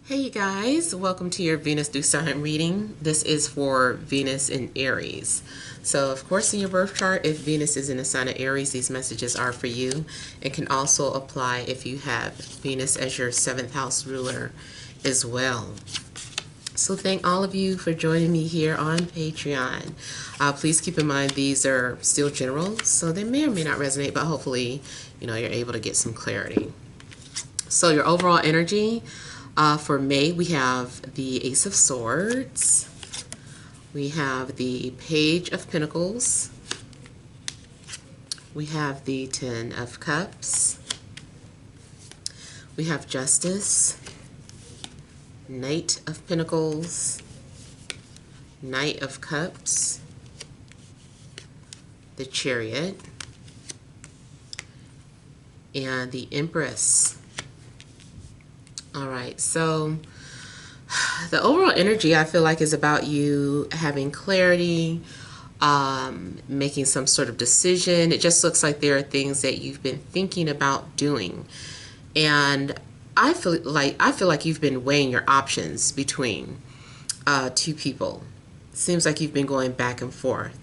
Hey you guys, welcome to your Venus through sign reading. This is for Venus in Aries. So of course in your birth chart, if Venus is in the sign of Aries, these messages are for you. It can also apply if you have Venus as your 7th house ruler as well. So thank all of you for joining me here on Patreon. Please keep in mind these are still general, so they may or may not resonate, but hopefully, you're able to get some clarity. So your overall energy for May, we have the Ace of Swords. We have the Page of Pentacles. We have the Ten of Cups. We have Justice. Knight of Pentacles. Knight of Cups. The Chariot. And the Empress. All right, so the overall energy I feel like is about you having clarity, making some sort of decision. It just looks like there are things that you've been thinking about doing, and I feel like you've been weighing your options between two people. Seems like you've been going back and forth.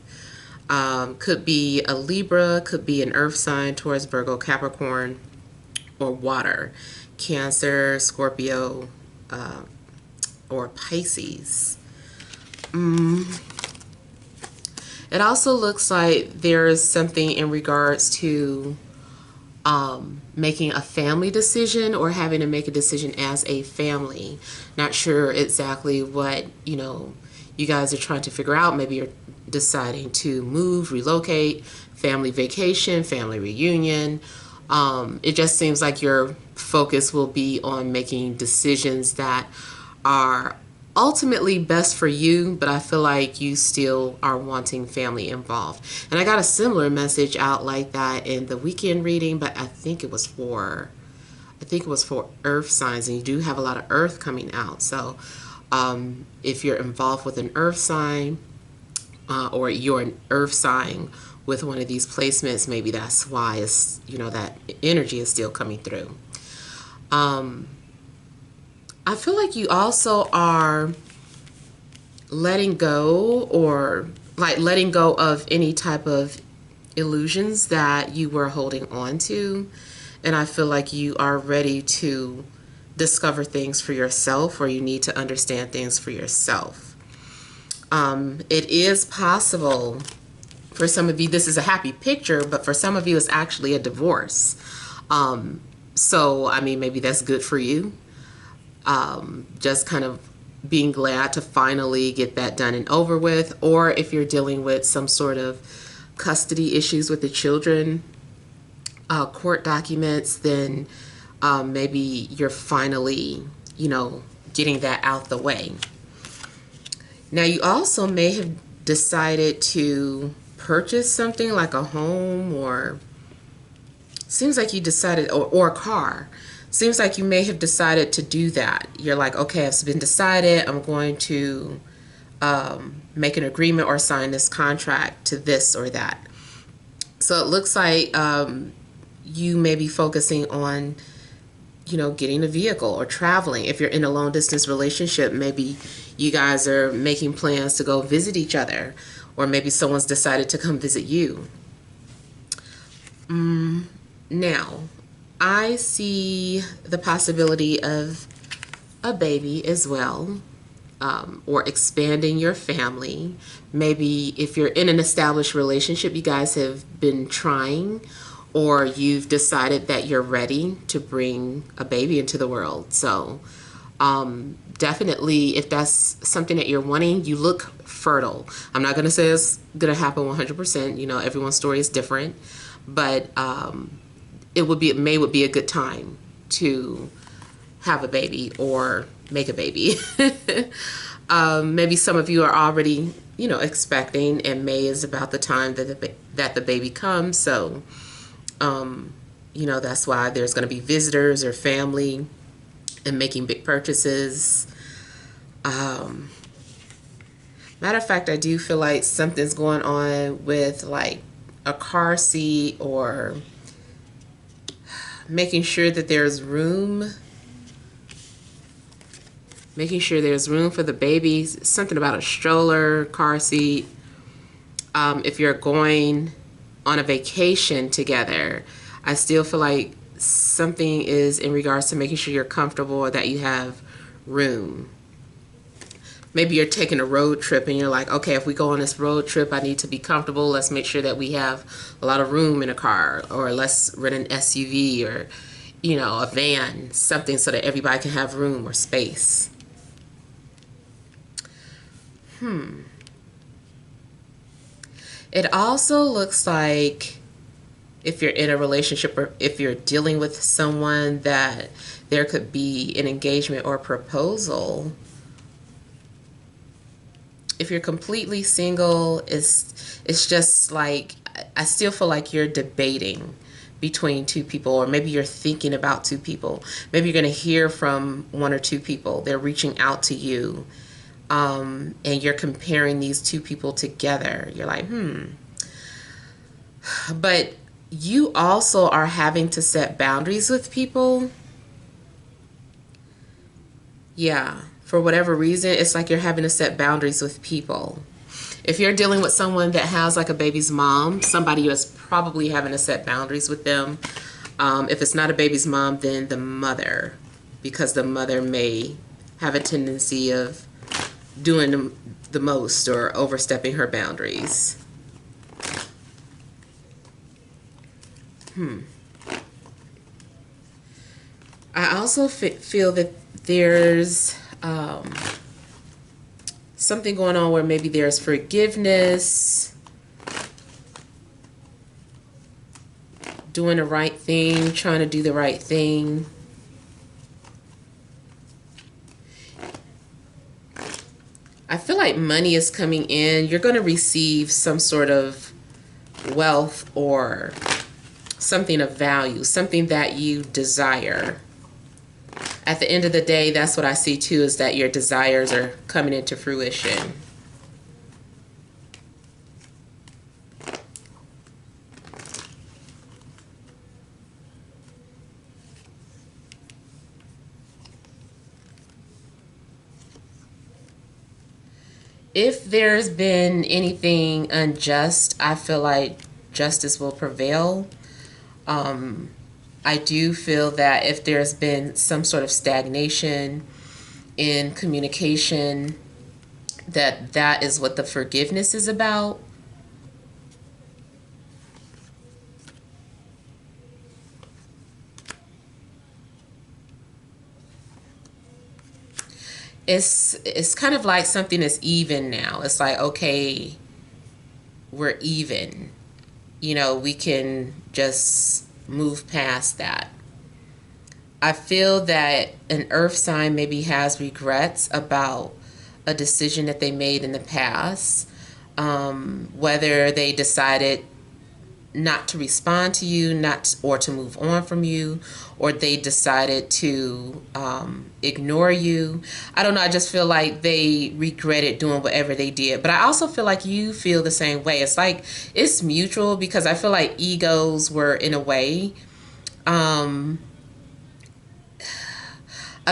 Could be a Libra, could be an Earth sign, Taurus, Virgo, Capricorn, or water. Cancer, Scorpio, or Pisces. It also looks like there's something in regards to making a family decision or having to make a decision as a family. Not sure exactly what, you guys are trying to figure out. Maybe you're deciding to move, relocate, family vacation, family reunion. It just seems like your focus will be on making decisions that are ultimately best for you, but I feel like you still are wanting family involved. And I got a similar message out like that in the weekend reading, but I think it was for earth signs, and you do have a lot of earth coming out. So if you're involved with an earth sign, or you're an earth sign with one of these placements, maybe that's why it's, that energy is still coming through. I feel like you also are letting go, or like letting go of any type of illusions that you were holding on to. And I feel like you are ready to discover things for yourself, or you need to understand things for yourself. It is possible for some of you, this is a happy picture, but for some of you, it's actually a divorce. So, I mean, maybe that's good for you. Just kind of being glad to finally get that done and over with. Or if you're dealing with some sort of custody issues with the children, court documents, then maybe you're finally, getting that out the way. Now, you also may have decided to purchase something like a home, or seems like you decided, or a car. Seems like you may have decided to do that. You're like, okay, it's been decided. I'm going to make an agreement or sign this contract to this or that. So it looks like you may be focusing on, getting a vehicle or traveling. If you're in a long distance relationship, maybe you guys are making plans to go visit each other, or maybe someone's decided to come visit you. Now, I see the possibility of a baby as well, or expanding your family. Maybe if you're in an established relationship, you guys have been trying, or you've decided that you're ready to bring a baby into the world. So definitely, if that's something that you're wanting, you look fertile. I'm not going to say it's going to happen 100%. Everyone's story is different, but it may be a good time to have a baby or make a baby. Maybe some of you are already, expecting, and May is about the time that the baby comes. So, that's why there's going to be visitors or family and making big purchases. Matter of fact, I do feel like something's going on with like a car seat, or making sure that there's room Making sure there's room for the babies. Something about a stroller, car seat. If you're going on a vacation together, I still feel like something is in regards to making sure you're comfortable or that you have room. Maybe you're taking a road trip and you're like, okay, if we go on this road trip, I need to be comfortable. Let's make sure that we have a lot of room in a car, or let's rent an SUV or, you know, a van, something so that everybody can have room or space. It also looks like if you're in a relationship or if you're dealing with someone, that there could be an engagement or proposal. If you're completely single, it's just like, I still feel like you're debating between two people, or maybe you're thinking about two people. Maybe you're going to hear from one or two people. They're reaching out to you, and you're comparing these two people together. You're like, But you also are having to set boundaries with people. Yeah. For whatever reason, it's like you're having to set boundaries with people. If you're dealing with someone that has like a baby's mom, somebody is probably having to set boundaries with them. If it's not a baby's mom, then the mother, because the mother may have a tendency of doing the most or overstepping her boundaries. I also feel that there's something going on where maybe there's forgiveness, doing the right thing, trying to do the right thing. I feel like money is coming in. You're going to receive some sort of wealth or something of value, something that you desire. At the end of the day, that's what I see too, is that your desires are coming into fruition. If there's been anything unjust, I feel like justice will prevail. I do feel that if there's been some sort of stagnation in communication, that is what the forgiveness is about. It's kind of like something is even now. It's like, okay, we're even. You know, we can just move past that. I feel that an earth sign maybe has regrets about a decision that they made in the past, whether they decided not to respond to you, or to move on from you, or they decided to ignore you. I don't know. I just feel like they regretted doing whatever they did. But I also feel like you feel the same way. It's like it's mutual, because I feel like egos were in a way. I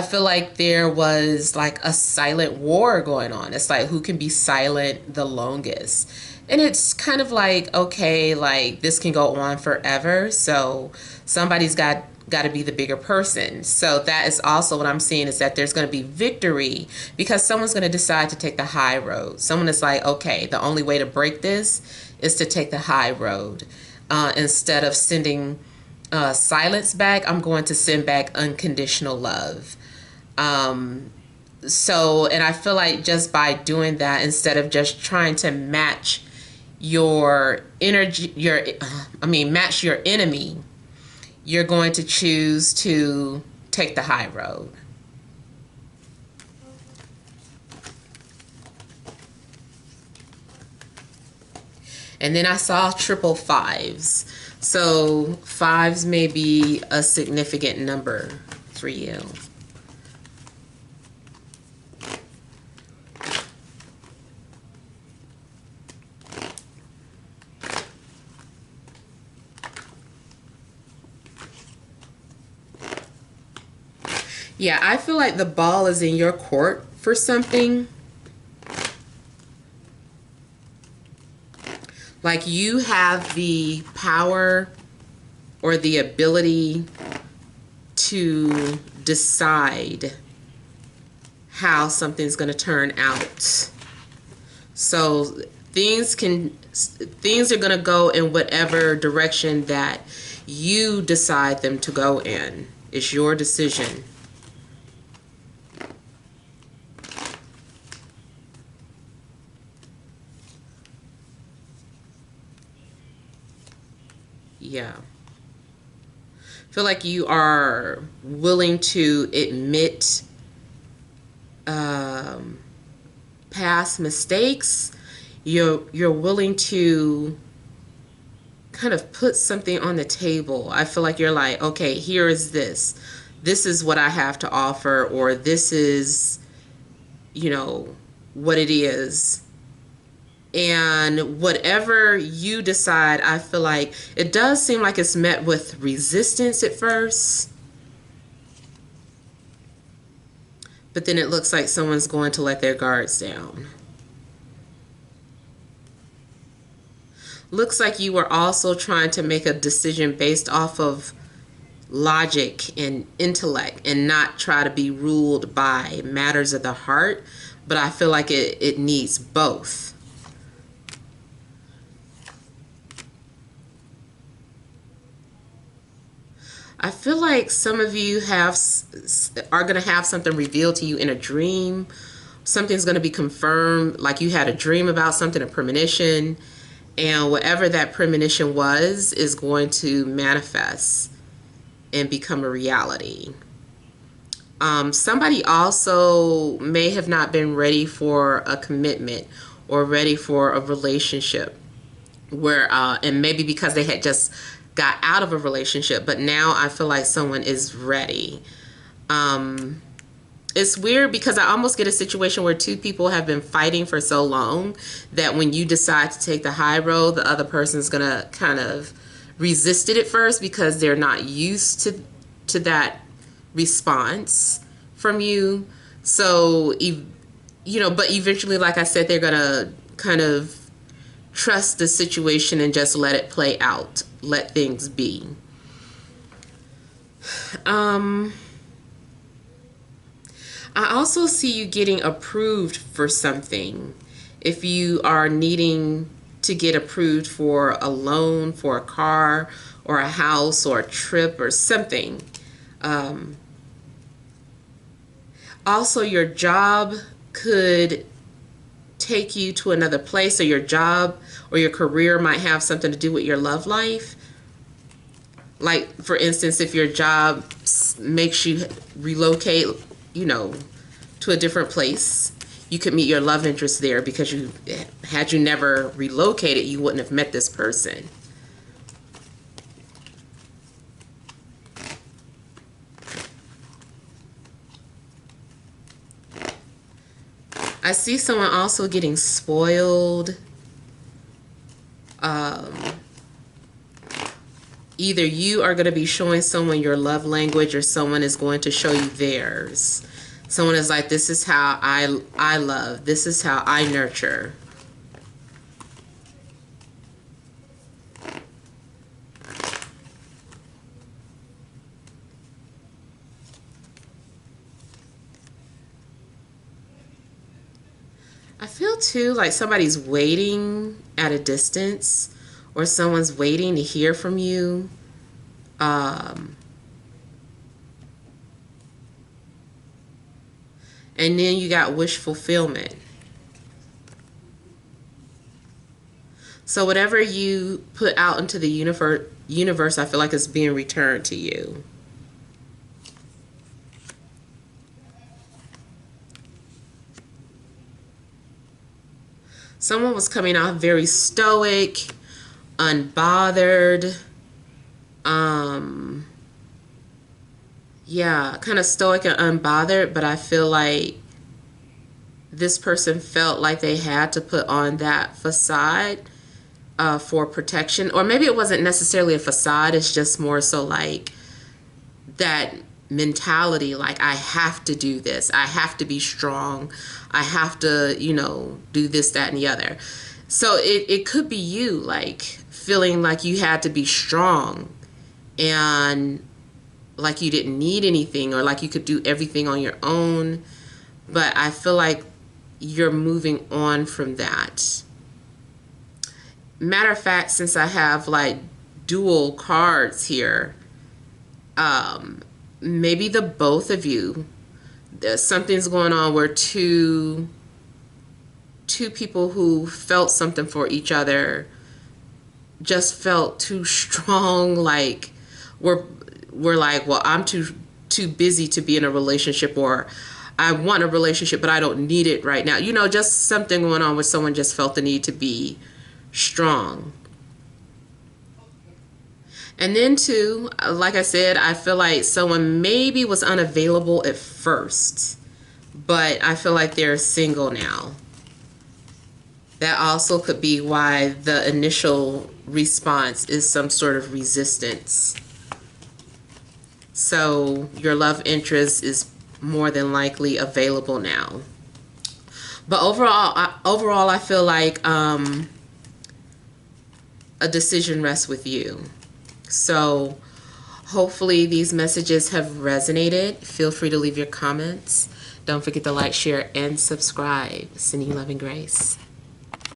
feel like there was like a silent war going on. It's like, who can be silent the longest? And it's kind of like, okay, like this can go on forever. So somebody's got to be the bigger person. So that is also what I'm seeing, is that there's going to be victory, because someone's going to decide to take the high road. Someone is like, okay, the only way to break this is to take the high road. Instead of sending silence back, I'm going to send back unconditional love. And I feel like just by doing that, instead of just trying to match your energy, match your enemy, you're going to choose to take the high road. And then I saw triple fives. So fives may be a significant number for you. Yeah, I feel like the ball is in your court for something. Like you have the power or the ability to decide how something's going to turn out. So things are going to go in whatever direction that you decide them to go in. It's your decision. Yeah. Feel like you are willing to admit past mistakes. You're willing to kind of put something on the table. I feel like you're like, okay, here is this. This is what I have to offer, or this is, what it is. And whatever you decide, I feel like it does seem like it's met with resistance at first. But then it looks like someone's going to let their guards down. Looks like you were also trying to make a decision based off of logic and intellect and not try to be ruled by matters of the heart. But I feel like it needs both. I feel like some of you are going to have something revealed to you in a dream. Something's going to be confirmed, like you had a dream about something, a premonition, and whatever that premonition was is going to manifest and become a reality. Somebody also may have not been ready for a commitment or ready for a relationship where, and maybe because they had just got out of a relationship, but now I feel like someone is ready. It's weird because I almost get a situation where two people have been fighting for so long that when you decide to take the high road, the other person's gonna kind of resist it at first because they're not used to that response from you. So, but eventually, like I said, they're gonna kind of trust the situation and just let it play out, let things be. I also see you getting approved for something. If you are needing to get approved for a loan, for a car, or a house, or a trip, or something. Also, your job could take you to another place, or your job or your career might have something to do with your love life. Like, for instance, if your job makes you relocate, to a different place, you could meet your love interest there because had you never relocated, you wouldn't have met this person. I see someone also getting spoiled. Either you are going to be showing someone your love language or someone is going to show you theirs. Someone is like, this is how I love. This is how I nurture. I feel too like somebody's waiting at a distance, or someone's waiting to hear from you. And then you got wish fulfillment. So whatever you put out into the universe, I feel like it's being returned to you. Someone was coming off very stoic, unbothered. Yeah, kind of stoic and unbothered, but I feel like this person felt like they had to put on that facade for protection. Or maybe it wasn't necessarily a facade, it's just more so like that mentality, like I have to do this, I have to be strong, I have to, you know, do this, that, and the other. So it could be you, like feeling like you had to be strong and like you didn't need anything, or like you could do everything on your own. But I feel like you're moving on from that. Matter of fact, since I have like dual cards here, maybe the both of you, something's going on where two people who felt something for each other just felt too strong, like we're like, well, I'm too busy to be in a relationship, or I want a relationship but I don't need it right now. You know, just something going on where someone just felt the need to be strong. And then too, like I said, I feel like someone maybe was unavailable at first, but I feel like they're single now. That also could be why the initial response is some sort of resistance. So your love interest is more than likely available now. But overall, I feel like a decision rests with you. So hopefully these messages have resonated. Feel free to leave your comments. Don't forget to like, share, and subscribe. Sending you love and grace.